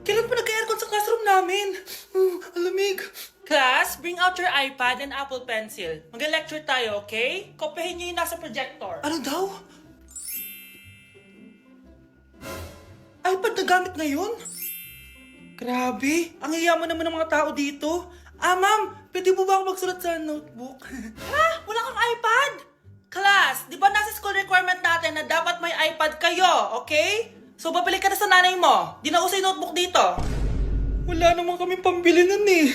Kailan pa nag-aircon sa classroom namin? Ang lamig. Class, bring out your iPad and Apple Pencil. Mag-lecture tayo, okay? Kopyahin niyo yung nasa projector. Ano daw? iPad na gamit ngayon? Grabe, ang yayaman naman ng mga tao dito. Ma'am, pwede mo ba ako magsulat sa notebook? Ha? Wala kang iPad? Class, di ba nasa school requirement natin na dapat may iPad kayo, okay? So, babalik ka na sa nanay mo. Di na uso yung notebook dito. Wala naman kami pambili nun eh.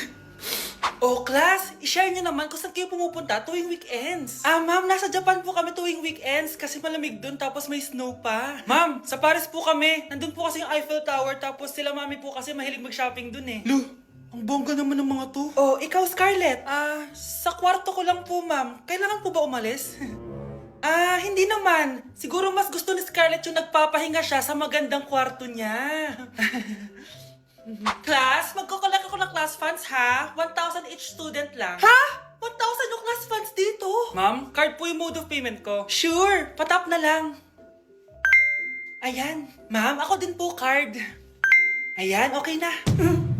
Oh, class, i-share nyo naman kung saan kayo pumupunta tuwing weekends. Ma'am, nasa Japan po kami tuwing weekends kasi malamig dun tapos may snow pa. Ma'am, sa Paris po kami. Nandun po kasi yung Eiffel Tower tapos sila mami po kasi mahilig mag-shopping dun eh. Lu, ang bongga naman ng mga to. Oh, ikaw Scarlett. Sa kwarto ko lang po ma'am. Kailangan po ba umalis? Hindi naman. Siguro mas gusto ni Scarlett yung nagpapahinga siya sa magandang kwarto niya. Class, magkukulak ako ng class funds ha? 1,000 each student lang. Ha? 1,000 yung class funds dito? Ma'am, card po yung mode of payment ko. Sure, patap na lang. Ayan. Ma'am, ako din po card. Ayan, okay na.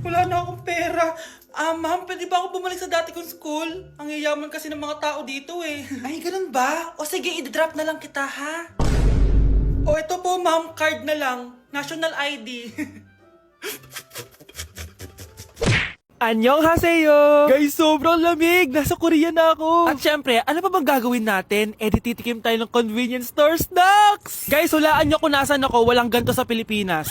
Wala na akong pera. Ma'am, pwede ba ako bumalik sa dati kong school? Ang yayaman kasi ng mga tao dito eh. Ay, ganun ba? O sige, i-drop na lang kita ha? O ito po ma'am, card na lang. National ID. Annyeonghaseyo! Guys, sobrang lamig! Nasa Korea na ako! At syempre, ano pa bang gagawin natin? Titikim tayo ng convenience store snacks! Guys, hulaan nyo kung nasan ako, walang ganito sa Pilipinas.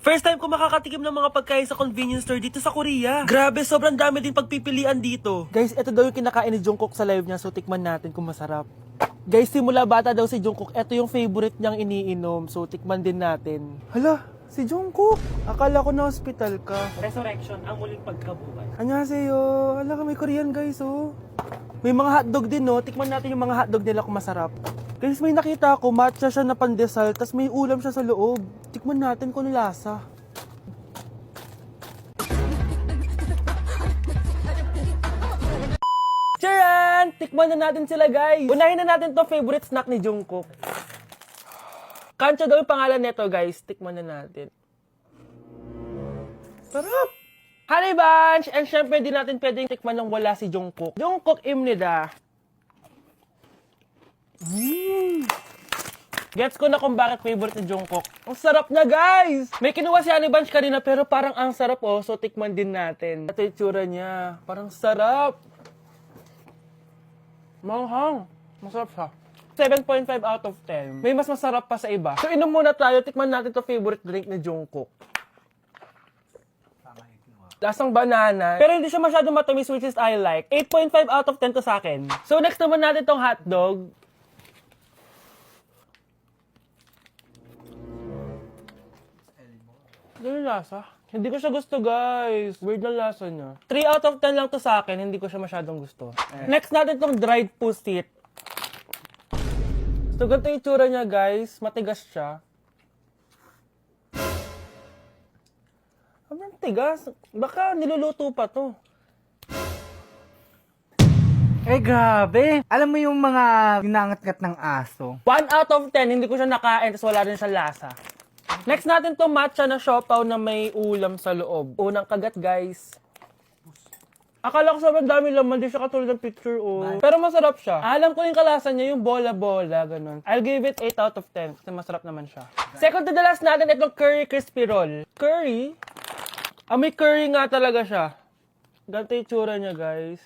First time ko makakatikim ng mga pagkain sa convenience store dito sa Korea. Grabe, sobrang dami din pagpipilian dito. Guys, ito daw yung kinakain ni Jungkook sa live niya, so tikman natin kung masarap. Guys, simula bata daw si Jungkook, ito yung favorite niyang iniinom, so tikman din natin. Hala, si Jungkook! Akala ko na hospital ka. Resurrection, ang muling pagkabuhay. Annyeonghaseyo! Hala ka, may Korean guys, oh. May mga hotdog din, no? Tikman natin yung mga hotdog nila kung masarap. Guys, may nakita ako, matcha siya na pandesal, tas may ulam siya sa loob. Tikman natin kung ano lasa. Charan! Tikman na natin sila, guys. Unahin na natin to favorite snack ni Jungkook. Kancho daw yung pangalan nito, guys. Tikman na natin. Sarap! Honey Bunch! And syempre, di natin pwedeng tikman ng wala si Jungkook. Jungkook imnida. Gets ko na kung bakit favorite ni Jungkook. Ang sarap na, guys! May kinuha si Honey Bunch kanina, pero parang ang sarap, oh. So, tikman din natin. Ito yung tsura niya. Parang sarap. Manghang. Masarap siya. 7.5 out of 10. May mas masarap pa sa iba. So, inom muna tayo. Tikman natin to favorite drink ni Jungkook. Lasang banana. Pero hindi siya masyadong matamis, which is I like. 8.5 out of 10 to sa akin. So, next naman natin tong hotdog. Ano yung lasa? Hindi ko siya gusto, guys. Weird na lasa niya. 3 out of 10 lang to sa akin. Hindi ko siya masyadong gusto. Next natin tong dried pusit. So, ganito yung itsura niya, guys. Matigas siya. Sobrang tigas. Baka niluluto pa to. Eh, grabe. Alam mo yung mga ginangat-ngat ng aso? 1 out of 10, hindi ko siya nakain, tapos wala rin siya lasa. Next natin to matcha na siopaw na may ulam sa loob. Unang kagat, guys. Akala ko sobrang dami laman, di siya katulad ng picture, oh. Pero masarap siya. Alam ko yung kalasa niya, yung bola-bola, ganun. I'll give it 8 out of 10, kasi masarap naman siya. Second to the last natin, itong curry crispy roll. Curry? May curry nga talaga siya. Ganito yung tsura niya, guys.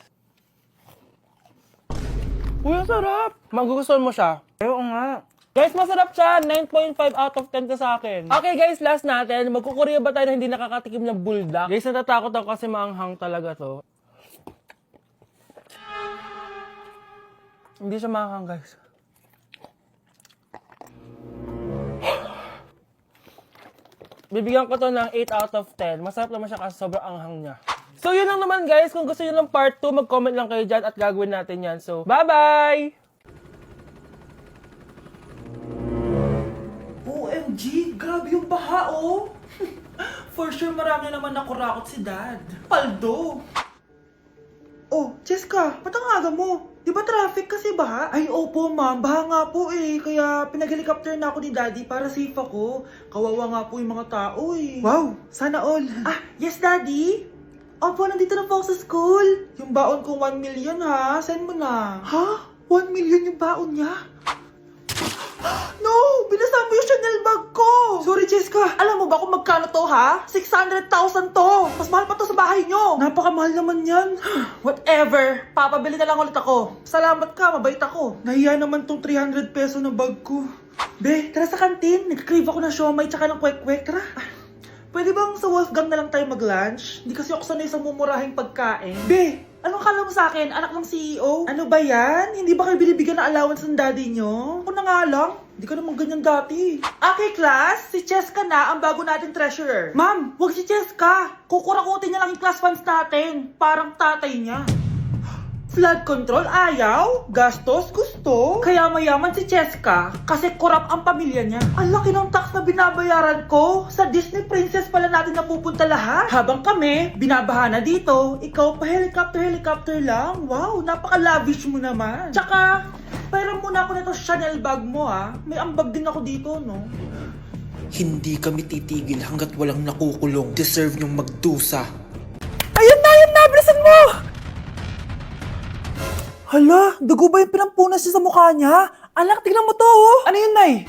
Uy, ang sarap! Magugustuhan mo siya. Oo nga. Guys, masarap siya. 9.5 out of 10 ka sa akin. Okay guys, last natin. Magkukurya ba tayo na hindi nakakatikim ng bulldog? Guys, natatakot ako kasi maanghang talaga to. Hindi siya maanghang, guys. Bibigyan ko to ng 8 out of 10. Masarap naman siya kasi sobrang anghang niya. So yun lang naman guys. Kung gusto nyo ng part 2, mag-comment lang kayo dyan at gagawin natin yan. So, bye-bye! OMG, grabe yung baha, oh. For sure, marami naman nakurakot si Dad. Paldo. Oh, Jessica, ba't ang aga mo? Di ba traffic kasi baha? Ay, opo ma'am. Baha nga po eh. Kaya pinag-helicopter na ako ni daddy para safe ako. Kawawa nga po yung mga tao eh. Wow, sana all. Ah, yes daddy? Opo, nandito na po ako sa school. Yung baon ko 1 million ha. Send mo na. Ha? 1 million yung baon niya? No! Binasa mo yung Chanel bag ko! Sorry, Jessica. Alam mo ba kung magkano to, ha? 600,000 to! Mas mahal pa to sa bahay nyo! Napakamahal naman yan. Whatever. Papabili na lang ulit ako. Salamat ka, mabait ako. Nahiya naman tong 300 peso na bag ko. Be, tara sa kantin. Nag-crave ako ng siomay tsaka ng kwek-kwek. Tara. Pwede bang sa Wolfgang na lang tayo mag-lunch? Hindi kasi ako sanay sa mumurahing pagkain. Be, anong kala mo sa akin? Anak ng CEO? Ano ba yan? Hindi ba kayo binibigyan ng allowance ng daddy nyo? Ako na nga lang. Hindi ka naman ganyan dati. Okay, class. Si Cheska na ang bago nating treasurer. Ma'am, wag si Cheska. Kukurakutin niya lang yung class funds natin. Parang tatay niya. Flood control, ayaw. Gastos, gusto. Kaya mayaman si Cheska kasi korap ang pamilya niya. Ang laki ng tax na binabayaran ko. Sa Disney Princess pala natin napupunta lahat. Habang kami, binabaha na dito. Ikaw pa helicopter lang. Wow, napaka-lavish mo naman. Tsaka, pairam muna ako nito Chanel bag mo ah. May ambag din ako dito, no? Hindi kami titigil hanggat walang nakukulong. Deserve niyong magdusa. Ayun na! Bilisan mo! Hala, dugo ba yung pinampunas niya sa mukha niya? Anak, tignan mo to, oh. Ano yun, Nay?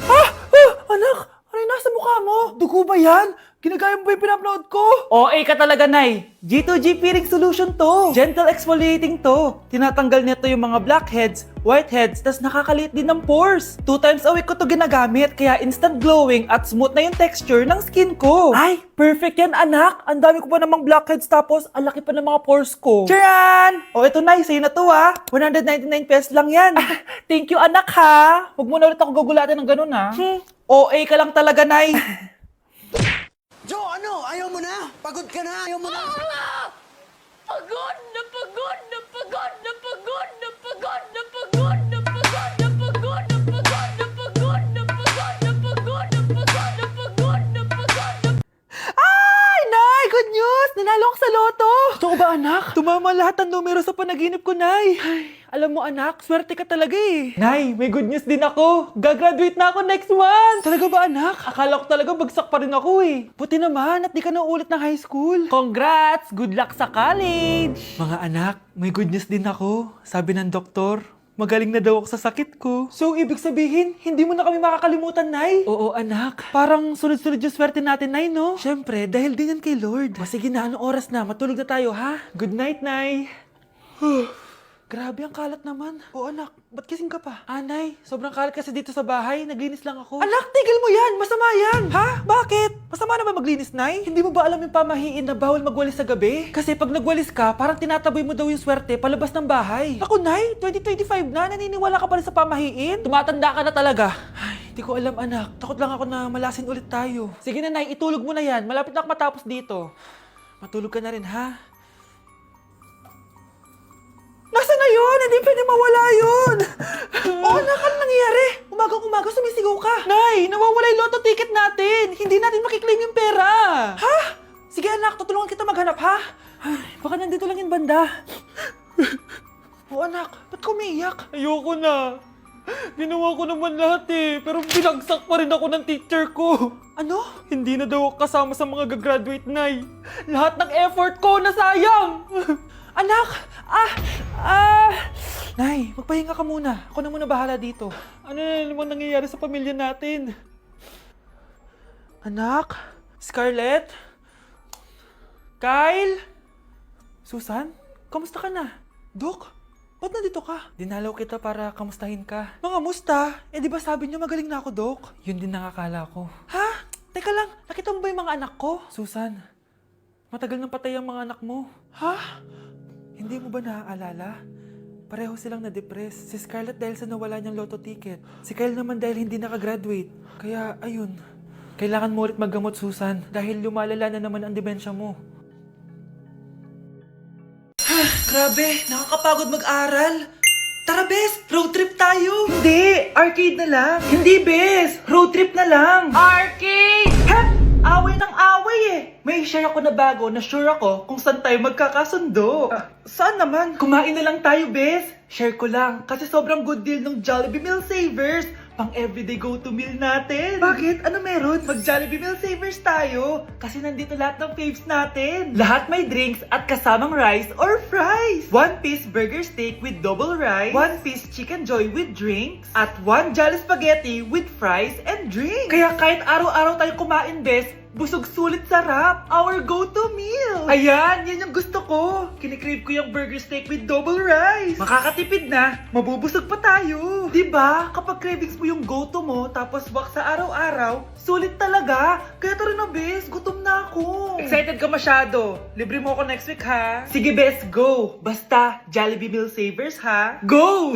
Anak, ano yung nasa mukha mo? Dugo ba yan? Ginagaya mo ba yung pinupload ko? OA ka talaga, Nay. G2G peeling solution to. Gentle exfoliating to. Tinatanggal nito yung mga blackheads, whiteheads, tas nakakaliit din ng pores. 2 times a week ko to ginagamit, kaya instant glowing at smooth na yung texture ng skin ko. Ay, perfect yan, anak. Ang dami ko pa namang blackheads tapos ang laki pa ng mga pores ko. Charan! O, ito na, sa'yo na to ha. 199 pesos lang yan. Thank you, anak ha. Huwag mo na ulit ako gugulatin ng ganun ha. OA ka lang talaga, Nay. Joe, ano? Ayaw mo na? Pagod ka na? Ayaw mo na? Pagod na pagod na pagod na pagod na pagod na pagod na pagod na pagod na pagod na pagod na pagod na pagod na pagod na pagod na pagod na. Ay, Nay! Good news! Nanalo ako sa loto! Totoo ba, anak? Tumama lahat ng numero sa panaginip ko, Nay. Ay, alam mo, anak, swerte ka talaga eh. Nay, may good news din ako. Gagraduate na ako next month! Talaga ba, anak? Akala ko talaga bagsak pa rin ako eh. Buti naman at di ka na ulit ng high school. Congrats! Good luck sa college! Mga anak, may good news din ako. Sabi ng doktor, magaling na daw ako sa sakit ko. So, ibig sabihin, hindi mo na kami makakalimutan, Nay? Oo, anak. Parang sunod-sunod yung swerte natin, Nay, no? Siyempre, dahil din yan kay Lord. O sige na, anong oras na? Matulog na tayo, ha? Good night, Nay. Grabe, ang kalat naman. O anak, ba't kising ka pa? Nay, sobrang kalat kasi dito sa bahay. Naglinis lang ako. Anak, tigil mo yan! Masama yan! Ha? Bakit? Masama na ba maglinis, Nay? Hindi mo ba alam yung pamahiin na bawal magwalis sa gabi? Kasi pag nagwalis ka, parang tinataboy mo daw yung swerte palabas ng bahay. Ako, Nay, 2025 na, naniniwala ka pa rin sa pamahiin? Tumatanda ka na talaga. Ay, hindi ko alam, anak. Takot lang ako na malasin ulit tayo. Sige na, Nay, itulog mo na yan. Malapit na ako matapos dito. Matulog ka na rin, ha? Nasaan na yun? Hindi pwede mawala yun. Anak, ano nangyayari? Umagang-umaga sumisigaw ka. Nay, nawawala yung lotto ticket natin. Hindi natin makiklaim yung pera. Ha? Sige anak, tutulungan kita maghanap ha? Ay, baka nandito lang yung banda. Anak, ba't ka umiiyak? Ayoko na. Ginawa ko naman lahat eh, pero binagsak pa rin ako ng teacher ko. Ano? Hindi na daw ako kasama sa mga gagraduate, Nay. Lahat ng effort ko nasayang. Anak! Nay, magpahinga ka muna. Ako na muna bahala dito. Ano na naman nangyayari sa pamilya natin? Anak? Scarlett? Kyle? Susan? Kamusta ka na? Dok? Ba't nandito ka? Dinalaw kita para kamustahin ka. Mga musta? Eh di ba sabi niyo magaling na ako, Dok? Yun din nakakala ko. Ha? Teka lang, nakita mo ba yung mga anak ko? Susan, matagal nang patay ang mga anak mo. Ha? Hindi mo ba naaalala? Pareho silang na-depress. Si Scarlett dahil sa nawala niyang lotto ticket. Si Kyle naman dahil hindi nakagraduate. Kaya, ayun. Kailangan mo ulit maggamot, Susan. Dahil lumalala na naman ang demensya mo. Grabe, nakakapagod mag-aral. Tara, Bes, road trip tayo. Hindi, arcade na lang. Hindi, Bes, road trip na lang. Arcade! Hep! Away ng away eh. May may share ako na bago na sure ako kung saan tayo magkakasundo. Saan naman? Kumain na lang tayo, bes. Share ko lang kasi sobrang good deal ng Jollibee Meal Savers. Pang everyday go-to meal natin. Bakit? Ano meron? Mag-Jollibee Meal Savers tayo. Kasi nandito lahat ng faves natin. Lahat may drinks at kasamang rice or fries. 1-piece burger steak with double rice. 1-piece chicken joy with drinks. At 1 Jolly Spaghetti with fries and drinks. Kaya kahit araw-araw tayo kumain, bes, busog sulit sarap. Our go-to meal. Ayan, yan yung gusto ko. Kinikrave ko yung burger steak with double rice. Makakatipid na, mabubusog pa tayo. Diba? Kapag cravings mo yung go-to mo, tapos wak sa araw-araw, sulit talaga. Kaya tara na, bes. Gutom na ako. Excited ka masyado. Libre mo ako next week, ha? Sige, bes, go. Basta, Jollibee Meal Savers, ha? Go!